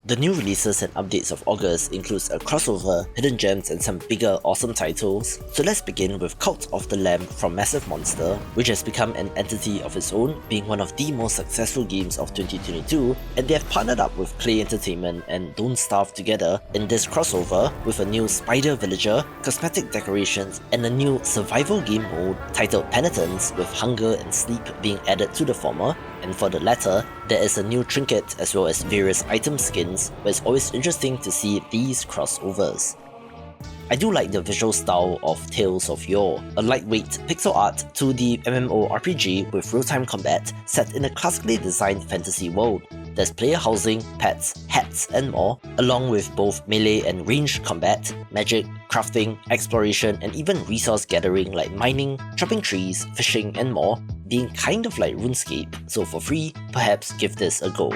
The new releases and updates of August includes a crossover, hidden gems and some bigger awesome titles. So let's begin with Cult of the Lamb from Massive Monster, which has become an entity of its own, being one of the most successful games of 2022, and they have partnered up with Clay Entertainment and Don't Starve together in this crossover with a new spider villager, cosmetic decorations, and a new survival game mode titled Penitence with hunger and sleep being added to the former, and for the latter, there is a new trinket as well as various item skins, but it's always interesting to see these crossovers. I do like the visual style of Tales of Yore, a lightweight pixel art 2D MMORPG with real-time combat set in a classically designed fantasy world. There's player housing, pets, hats and more, along with both melee and ranged combat, magic, crafting, exploration and even resource gathering like mining, chopping trees, fishing and more, being kind of like RuneScape, so for free, perhaps give this a go.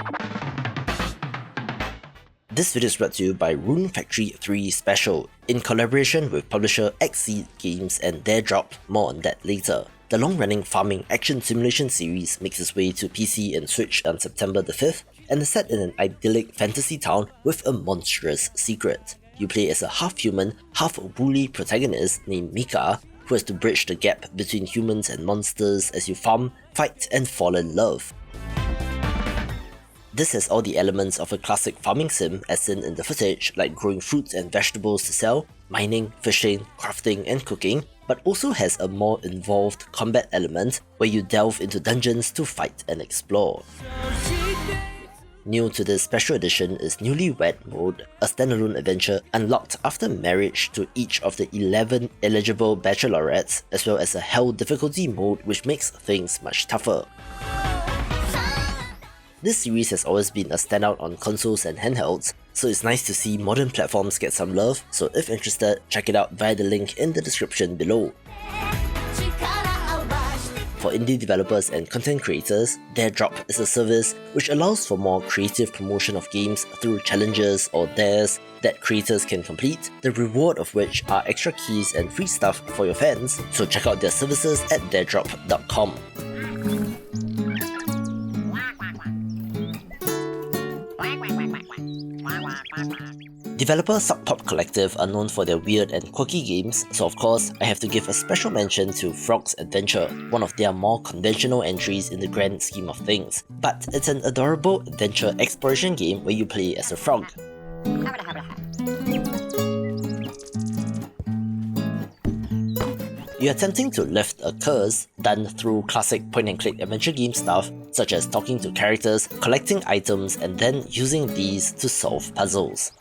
This video is brought to you by Rune Factory 3 Special, in collaboration with publisher XSEED Games and their drop, more on that later. The long-running farming action simulation series makes its way to PC and Switch on September the 5th, and is set in an idyllic fantasy town with a monstrous secret. You play as a half-human, half-woolly protagonist named Mika, who has to bridge the gap between humans and monsters as you farm, fight and fall in love. This has all the elements of a classic farming sim as seen in the footage, like growing fruits and vegetables to sell, mining, fishing, crafting and cooking, but also has a more involved combat element where you delve into dungeons to fight and explore. New to this special edition is Newlywed Mode, a standalone adventure unlocked after marriage to each of the 11 eligible bachelorettes, as well as a Hell difficulty mode which makes things much tougher. This series has always been a standout on consoles and handhelds, so it's nice to see modern platforms get some love, so if interested, check it out via the link in the description below. For indie developers and content creators, Their Drop is a service which allows for more creative promotion of games through challenges or dares that creators can complete, the reward of which are extra keys and free stuff for your fans, so check out their services at theirdrop.com. Developer Suck Pop Collective are known for their weird and quirky games, so of course I have to give a special mention to Frog's Adventure, one of their more conventional entries in the grand scheme of things. But it's an adorable adventure exploration game where you play as a frog. You're attempting to lift a curse, done through classic point-and-click adventure game stuff such as talking to characters, collecting items, and then using these to solve puzzles.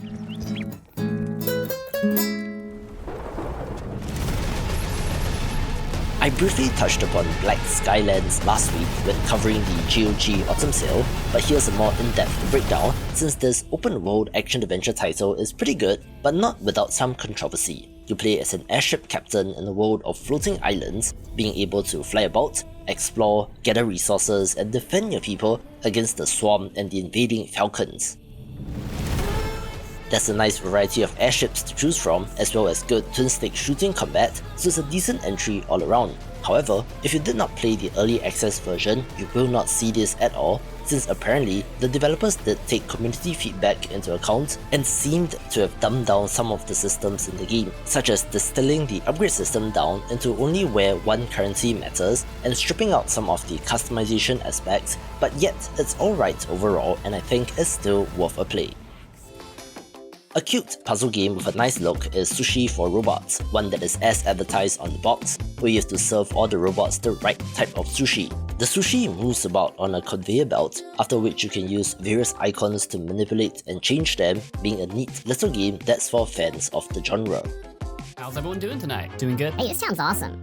I briefly touched upon Black Skylands last week when covering the GOG Autumn Sale, but here's a more in-depth breakdown since this open-world action-adventure title is pretty good, but not without some controversy. You play as an airship captain in a world of floating islands, being able to fly about, explore, gather resources, and defend your people against the swarm and the invading falcons. There's a nice variety of airships to choose from, as well as good twin-stick shooting combat, so it's a decent entry all around. However, if you did not play the early access version, you will not see this at all, since apparently the developers did take community feedback into account and seemed to have dumbed down some of the systems in the game, such as distilling the upgrade system down into only where one currency matters and stripping out some of the customization aspects, but yet it's alright overall and I think it's still worth a play. A cute puzzle game with a nice look is Sushi For Robots, one that is as advertised on the box, where you have to serve all the robots the right type of sushi. The sushi moves about on a conveyor belt, after which you can use various icons to manipulate and change them, being a neat little game that's for fans of the genre. How's everyone doing tonight? Doing good? Hey, it sounds awesome.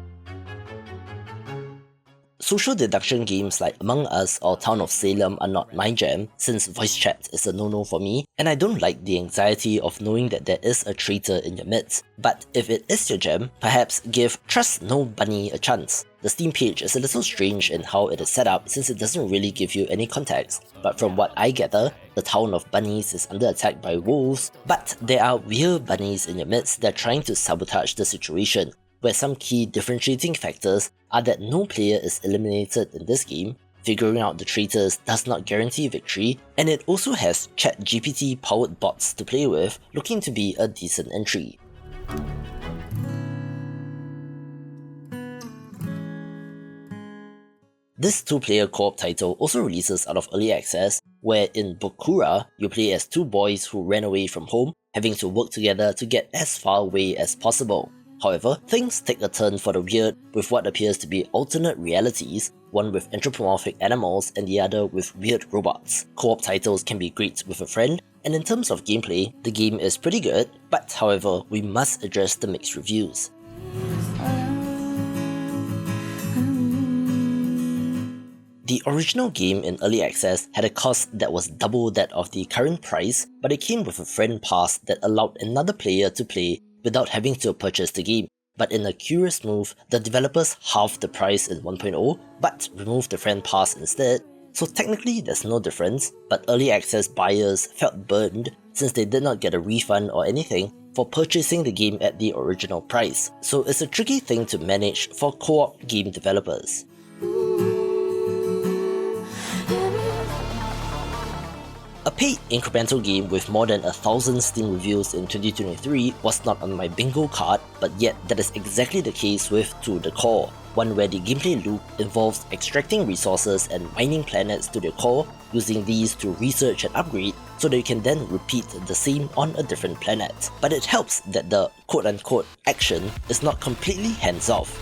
Social deduction games like Among Us or Town of Salem are not my jam, since voice chat is a no-no for me, and I don't like the anxiety of knowing that there is a traitor in your midst. But if it is your jam, perhaps give Trust No Bunny a chance. The Steam page is a little strange in how it is set up since it doesn't really give you any context, but from what I gather, the town of bunnies is under attack by wolves, but there are weird bunnies in your midst that are trying to sabotage the situation, where some key differentiating factors are that no player is eliminated in this game, figuring out the traitors does not guarantee victory, and it also has ChatGPT powered bots to play with, looking to be a decent entry. This 2-player co-op title also releases out of early access, where in BOKURA, you play as 2 boys who ran away from home, having to work together to get as far away as possible. However, things take a turn for the weird with what appears to be alternate realities, one with anthropomorphic animals and the other with weird robots. Co-op titles can be great with a friend, and in terms of gameplay, the game is pretty good, but however, we must address the mixed reviews. The original game in early access had a cost that was double that of the current price, but it came with a friend pass that allowed another player to play without having to purchase the game. But in a curious move, the developers halved the price in 1.0, but removed the friend pass instead. So technically there's no difference, but early access buyers felt burned since they did not get a refund or anything for purchasing the game at the original price. So it's a tricky thing to manage for co-op game developers. A paid incremental game with more than 1,000 Steam reviews in 2023 was not on my bingo card, but yet that is exactly the case with To The Core, one where the gameplay loop involves extracting resources and mining planets to their core, using these to research and upgrade so that you can then repeat the same on a different planet. But it helps that the quote-unquote action is not completely hands-off.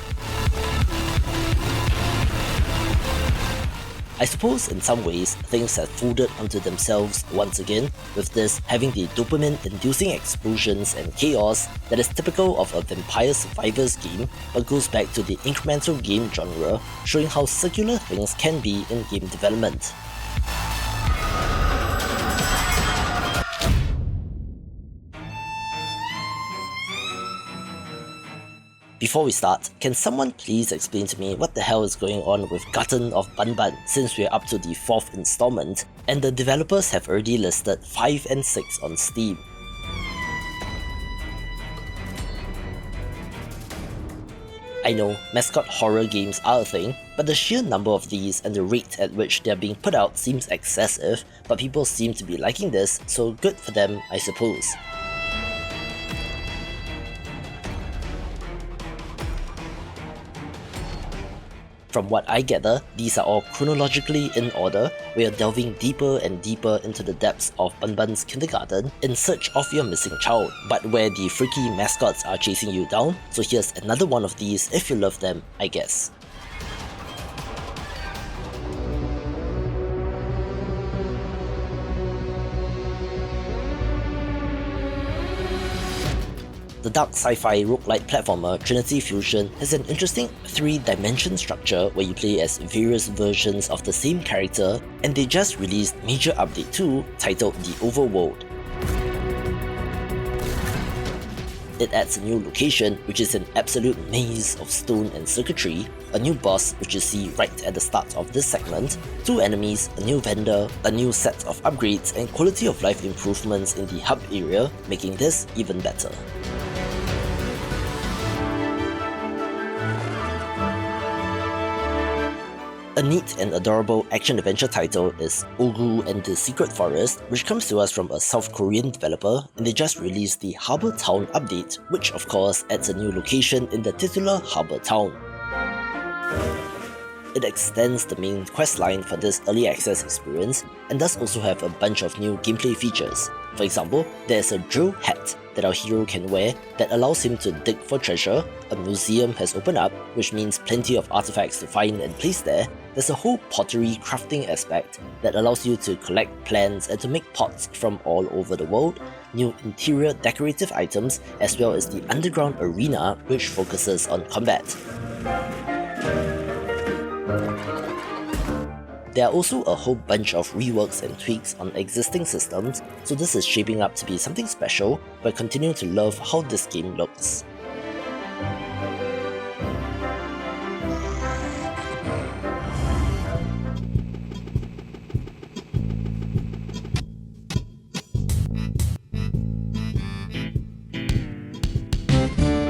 I suppose in some ways, things have folded onto themselves once again, with this having the dopamine-inducing explosions and chaos that is typical of a Vampire Survivors game, but goes back to the incremental game genre, showing how circular things can be in game development. Before we start, can someone please explain to me what the hell is going on with Garten of Banban, since we're up to the 4th installment, and the developers have already listed 5 and 6 on Steam. I know, mascot horror games are a thing, but the sheer number of these and the rate at which they're being put out seems excessive, but people seem to be liking this, so good for them, I suppose. From what I gather, these are all chronologically in order. We are delving deeper and deeper into the depths of Banban's kindergarten in search of your missing child, but where the freaky mascots are chasing you down, so here's another one of these if you love them, I guess. The dark sci-fi roguelike platformer Trinity Fusion has an interesting 3-dimension structure where you play as various versions of the same character, and they just released Major Update 2 titled The Overworld. It adds a new location, which is an absolute maze of stone and circuitry, a new boss which you see right at the start of this segment, 2 enemies, a new vendor, a new set of upgrades and quality of life improvements in the hub area, making this even better. A neat and adorable action-adventure title is Ogu and the Secret Forest, which comes to us from a South Korean developer, and they just released the Harbour Town update, which of course adds a new location in the titular Harbour Town. It extends the main questline for this early access experience, and does also have a bunch of new gameplay features. For example, there's a drill hat that our hero can wear that allows him to dig for treasure, a museum has opened up, which means plenty of artifacts to find and place there. There's a whole pottery crafting aspect that allows you to collect plants and to make pots from all over the world, new interior decorative items, as well as the underground arena, which focuses on combat. There are also a whole bunch of reworks and tweaks on existing systems, so this is shaping up to be something special, but I continue to love how this game looks.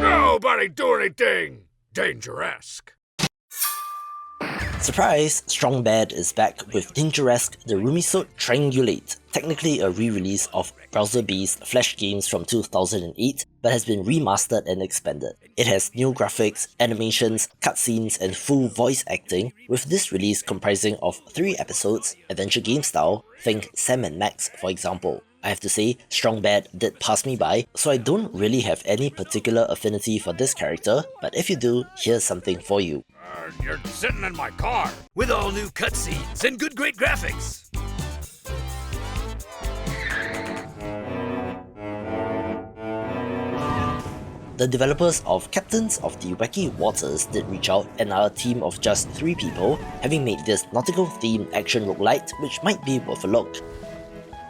Nobody do anything dangerous. Surprise! Strong Bad is back with Dangeresque the Rumisode Triangulate, technically a re-release of browser-based Flash games from 2008, but has been remastered and expanded. It has new graphics, animations, cutscenes, and full voice acting, with this release comprising of 3 episodes, adventure game style, think Sam and Max for example. I have to say, Strong Bad did pass me by, so I don't really have any particular affinity for this character, but if you do, here's something for you. You're sitting in my car with all new cutscenes and great graphics. The developers of Captains of the Wacky Waters did reach out and are a team of just 3 people, having made this nautical-themed action roguelite which might be worth a look.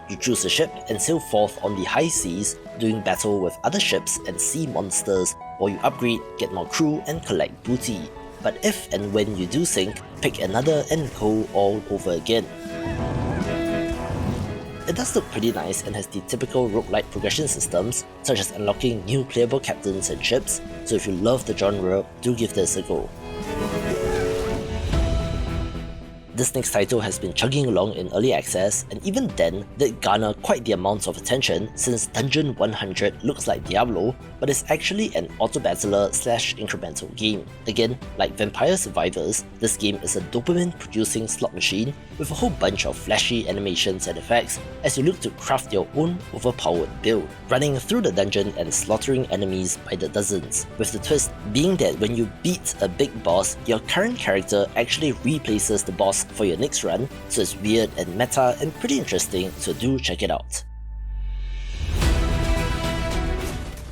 You choose a ship and sail forth on the high seas, doing battle with other ships and sea monsters, while you upgrade, get more crew and collect booty. But if and when you do sink, pick another and go all over again. It does look pretty nice and has the typical roguelite progression systems, such as unlocking new playable captains and ships, so if you love the genre, do give this a go. This next title has been chugging along in early access, and even then did garner quite the amount of attention since Dungeon 100 looks like Diablo, but is actually an auto-battler / incremental game. Again, like Vampire Survivors, this game is a dopamine-producing slot machine with a whole bunch of flashy animations and effects as you look to craft your own overpowered build, running through the dungeon and slaughtering enemies by the dozens, with the twist being that when you beat a big boss, your current character actually replaces the boss for your next run, so it's weird and meta and pretty interesting, so do check it out.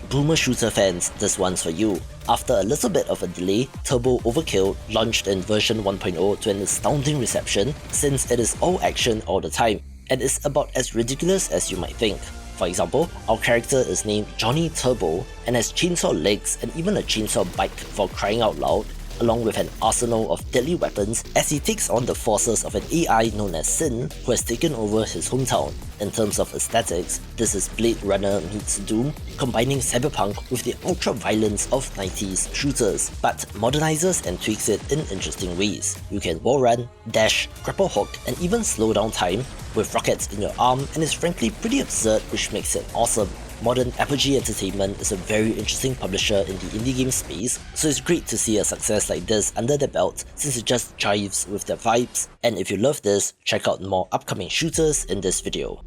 Boomer shooter fans, this one's for you. After a little bit of a delay, Turbo Overkill launched in version 1.0 to an astounding reception since it is all action all the time, and is about as ridiculous as you might think. For example, our character is named Johnny Turbo and has chainsaw legs and even a chainsaw bike for crying out loud, along with an arsenal of deadly weapons as he takes on the forces of an AI known as Sin who has taken over his hometown. In terms of aesthetics, this is Blade Runner meets Doom, combining cyberpunk with the ultra-violence of 90s shooters, but modernizes and tweaks it in interesting ways. You can wall run, dash, grapple hook, and even slow down time with rockets in your arm, and is frankly pretty absurd, which makes it awesome. Modern Apogee Entertainment is a very interesting publisher in the indie game space, so it's great to see a success like this under their belt since it just jives with their vibes, and if you love this, check out more upcoming shooters in this video.